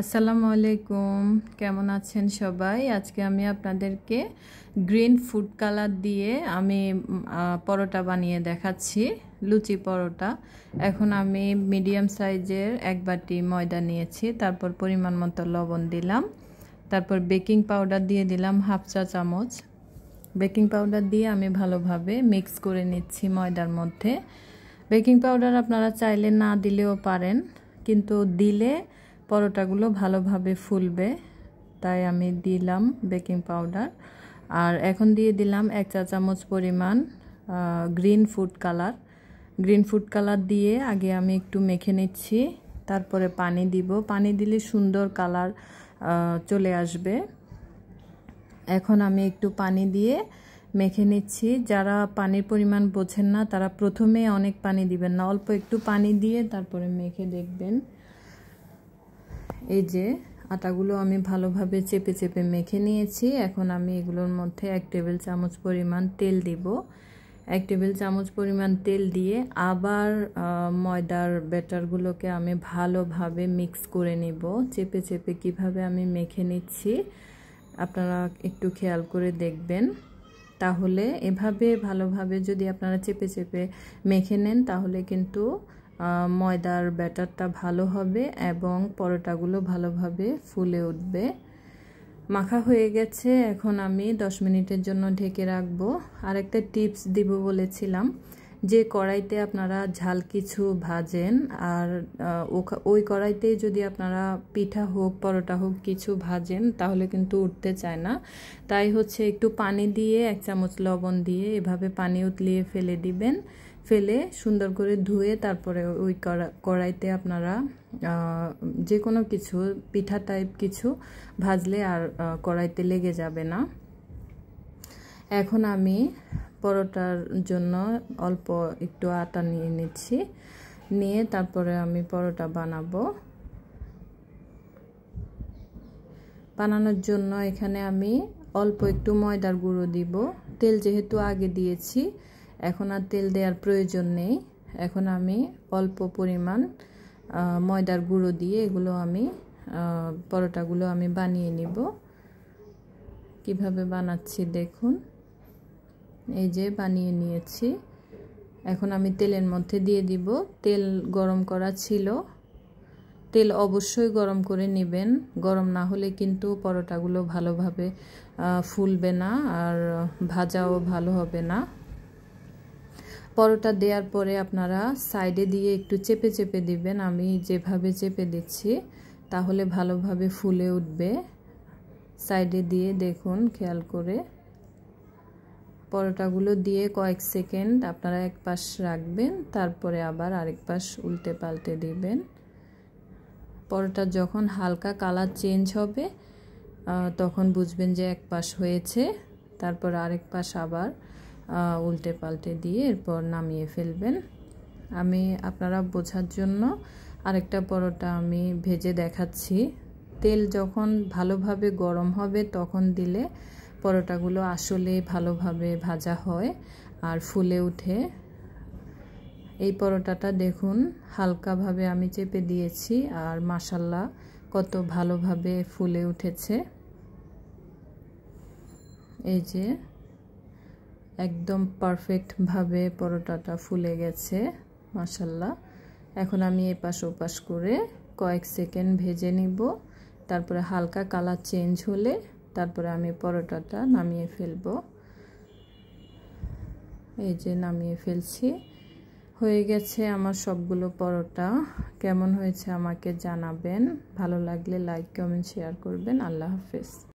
আসসালামু আলাইকুম, কেমন আছেন সবাই? আজকে আমি আপনাদেরকে গ্রিন ফুড কালার দিয়ে আমি পরোটা বানিয়ে দেখাচ্ছি, লুচি পরোটা। এখন আমি মিডিয়াম সাইজের এক বাটি ময়দা নিয়েছি, তারপর পরিমাণ মতো লবণ দিলাম, তারপর বেকিং পাউডার দিয়ে দিলাম হাফ চা চামচ। বেকিং পাউডার দিয়ে আমি ভালোভাবে মিক্স করে নিচ্ছি ময়দার মধ্যে। বেকিং পাউডার আপনারা চাইলে না দিলেও পারেন, কিন্তু দিলে পরোটাগুলো ভালোভাবে ফুলবে, তাই আমি দিলাম বেকিং পাউডার। আর এখন দিয়ে দিলাম 1 চা চামচ পরিমাণ green food colour. Green food colour দিয়ে আগে আমি একটু মেখে নিচ্ছি, তারপরে পানি দিব। পানি দিলে সুন্দর কালার চলে আসবে। এখন আমি একটু পানি দিয়ে মেখে নিচ্ছি। যারা পানির পরিমাণ বোঝেন না তারা প্রথমে অনেক পানি দিবেন না, অল্প একটু পানি দিয়ে তারপরে মেখে দেখবেন। এই যে আটাগুলো আমি ভালোভাবে চেপে চেপে মেখে নিয়েছি। এখন আমি এগুলোর মধ্যে 1 টেবিল চামচ পরিমাণ তেল দিব। 1 টেবিল চামচ পরিমাণ তেল দিয়ে আবার ময়দার ব্যাটারগুলোকে আমি ভালোভাবে মিক্স করে নিব। চেপে চেপে কিভাবে আমি মেখে নিচ্ছি আপনারা একটু খেয়াল করে দেখবেন। তাহলে এভাবে ভালোভাবে যদি আপনারা চেপে চেপে মেখে নেন তাহলে কিন্তু ময়দার ব্যাটারটা ভালো হবে এবং পরোটাগুলো ভালোভাবে ফুলে উঠবে। মাখা হয়ে গেছে, এখন আমি 10 মিনিটের জন্য ঢেকে রাখবো। আরেকটা টিপস দিব বলেছিলাম, যে কড়াইতে আপনারা ঝাল কিছু ভাজেন আর ওই কড়াইতে যদি আপনারা পিঠা হোক পরোটা হোক কিছু ভাজেন তাহলে কিন্তু উঠতে চায় না। তাই হচ্ছে একটু পানি দিয়ে 1 চামচ লবণ দিয়ে এভাবে পানি উতলিয়ে ফেলে দিবেন। ফেলে সুন্দর করে ধুয়ে তারপরে ওই কড়াইতে আপনারা যে কোনো কিছু পিঠা টাইপ কিছু ভাজলে আর কড়াইতে লেগে যাবে না। এখন আমি পরোটার জন্য অল্প একটু আটা নিয়ে নিচ্ছি, নিয়ে তারপরে আমি পরোটা বানানোর জন্য এখানে আমি অল্প একটু ময়দার গুঁড়ো দিব। তেল যেহেতু আগে দিয়েছি এখন আর তেল দেওয়ার প্রয়োজন নেই। এখন আমি অল্প পরিমাণ ময়দার গুঁড়ো দিয়ে এগুলো আমি পরোটাগুলো আমি বানিয়ে নিব। কিভাবে বানাচ্ছি দেখুন, এই যে বানিয়ে নিয়েছি। এখন আমি তেলের মধ্যে দিয়ে দিব। তেল গরম করা ছিল, তেল অবশ্যই গরম করে নেবেন, গরম না হলে কিন্তু পরোটাগুলো ভালোভাবে ফুলবে না আর ভাজাও ভালো হবে না। পরোটা দেওয়ার পরে আপনারা সাইডে দিয়ে একটু চেপে চেপে দিবেন, আমি যেভাবে চেপে দিচ্ছি, তাহলে ভালোভাবে ফুলে উঠবে। সাইডে দিয়ে দেখুন খেয়াল করে। পরোটাগুলো দিয়ে কয়েক সেকেন্ড আপনারা এক পাশ রাখবেন, তারপরে আবার আরেক পাশ উল্টে পাল্টে দিবেন। পরোটা যখন হালকা কালার চেঞ্জ হবে তখন বুঝবেন যে এক পাশ হয়েছে, তারপর আরেক পাশ আবার উল্টে পাল্টে দিয়ে এরপর নামিয়ে ফেলবেন। আমি আপনারা বোঝার জন্য আরেকটা পরোটা আমি ভেজে দেখাচ্ছি। তেল যখন ভালোভাবে গরম হবে তখন দিলে পরোটাগুলো আসলে ভালোভাবে ভাজা হয় আর ফুলে ওঠে। এই পরোটাটা দেখুন হালকাভাবে আমি চেপে দিয়েছি আর মাশাআল্লাহ কত ভালোভাবে ফুলে উঠেছে। এই যে একদম পারফেক্টভাবে পরোটাটা ফুলে গেছে মাশাআল্লাহ। এখন আমি এপাশ ওপাশ করে কয়েক সেকেন্ড ভেজে নিব, তারপরে হালকা কালার চেঞ্জ হলে তারপরে আমি পরোটাটা নামিয়ে ফেলব। এই যে নামিয়ে ফেলছি, হয়ে গেছে আমার সবগুলো পরোটা। কেমন হয়েছে আমাকে জানাবেন, ভালো লাগলে লাইক কমেন্ট শেয়ার করবেন। আল্লাহ হাফেজ।